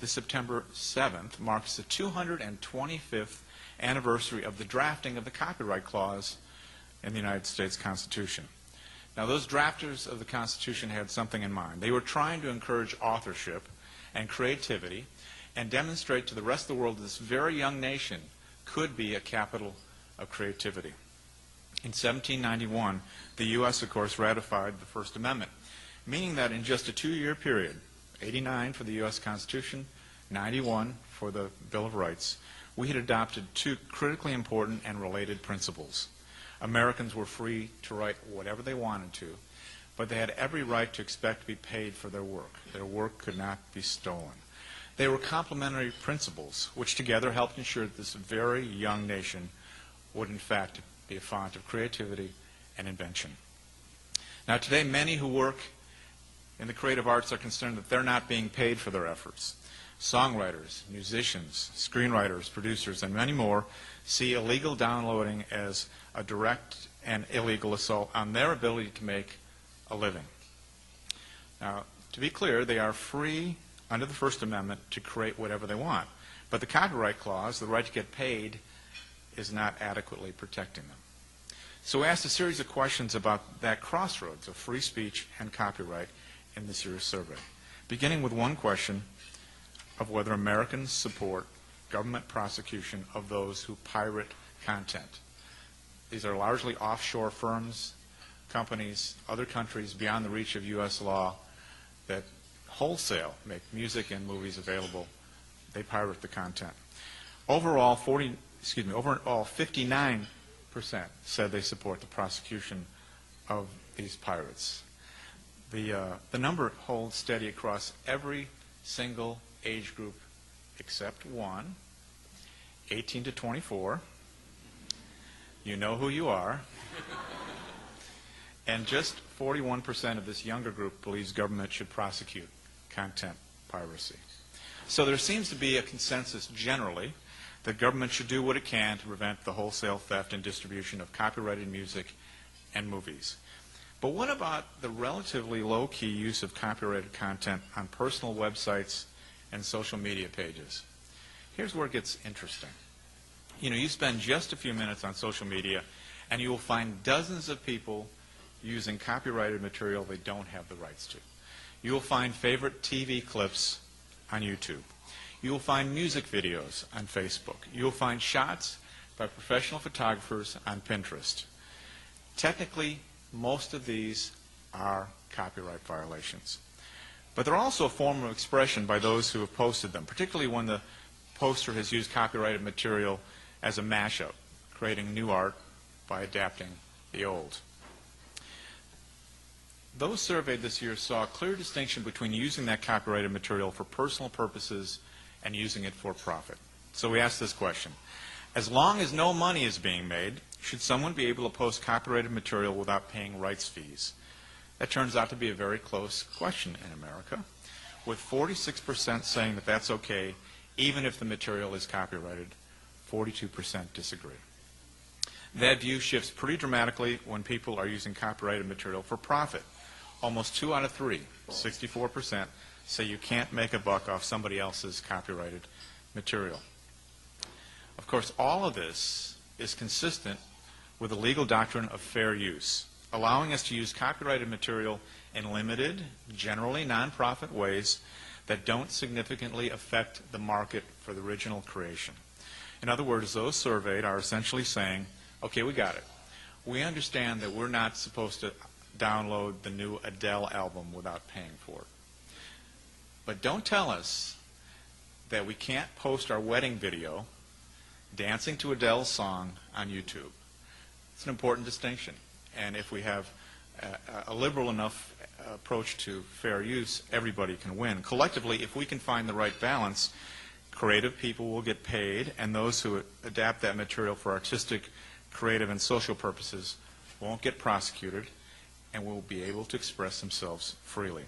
this September 7th marks the 225th anniversary of the drafting of the copyright clause in the United States Constitution. Now, those drafters of the Constitution had something in mind. They were trying to encourage authorship and creativity and demonstrate to the rest of the world that this very young nation could be a capital of creativity. In 1791, the U.S., of course, ratified the First Amendment, meaning that in just a 2-year period, 89 for the U.S. Constitution, 91 for the Bill of Rights, we had adopted two critically important and related principles. Americans were free to write whatever they wanted to, but they had every right to expect to be paid for their work. Their work could not be stolen. They were complementary principles, which together helped ensure that this very young nation would, in fact, be a font of creativity and invention. Now, today, many who work in the creative arts are concerned that they're not being paid for their efforts. Songwriters, musicians, screenwriters, producers, and many more see illegal downloading as a direct and illegal assault on their ability to make a living. Now, to be clear, they are free under the First Amendment to create whatever they want. But the copyright clause, the right to get paid, is not adequately protecting them. So we asked a series of questions about that crossroads of free speech and copyright in this year's survey, beginning with one question of whether Americans support government prosecution of those who pirate content. These are largely offshore firms, companies, other countries beyond the reach of U.S. law that wholesale make music and movies available. They pirate the content. Overall, 59% said they support the prosecution of these pirates. The number holds steady across every single age group except one, 18 to 24. You know who you are. And just 41% of this younger group believes government should prosecute content piracy. So there seems to be a consensus generally that government should do what it can to prevent the wholesale theft and distribution of copyrighted music and movies. But what about the relatively low-key use of copyrighted content on personal websites and social media pages? Here's where it gets interesting. You know, you spend just a few minutes on social media and you will find dozens of people using copyrighted material they don't have the rights to. You will find favorite TV clips on YouTube. You will find music videos on Facebook. You will find shots by professional photographers on Pinterest. Technically, most of these are copyright violations. But they're also a form of expression by those who have posted them, particularly when the poster has used copyrighted material as a mashup, creating new art by adapting the old. Those surveyed this year saw a clear distinction between using that copyrighted material for personal purposes and using it for profit. So we asked this question: as long as no money is being made, should someone be able to post copyrighted material without paying rights fees? That turns out to be a very close question in America, with 46% saying that that's okay, even if the material is copyrighted. 42% disagree. That view shifts pretty dramatically when people are using copyrighted material for profit. Almost 2 out of 3, 64%, say you can't make a buck off somebody else's copyrighted material. Of course, all of this is consistent with the legal doctrine of fair use, allowing us to use copyrighted material in limited, generally non-profit ways that don't significantly affect the market for the original creation. In other words, those surveyed are essentially saying, okay, we got it. We understand that we're not supposed to download the new Adele album without paying for it. But don't tell us that we can't post our wedding video dancing to Adele's song on YouTube. It's an important distinction. And if we have a liberal enough approach to fair use, everybody can win. Collectively, if we can find the right balance, creative people will get paid, and those who adapt that material for artistic, creative, and social purposes won't get prosecuted and will be able to express themselves freely.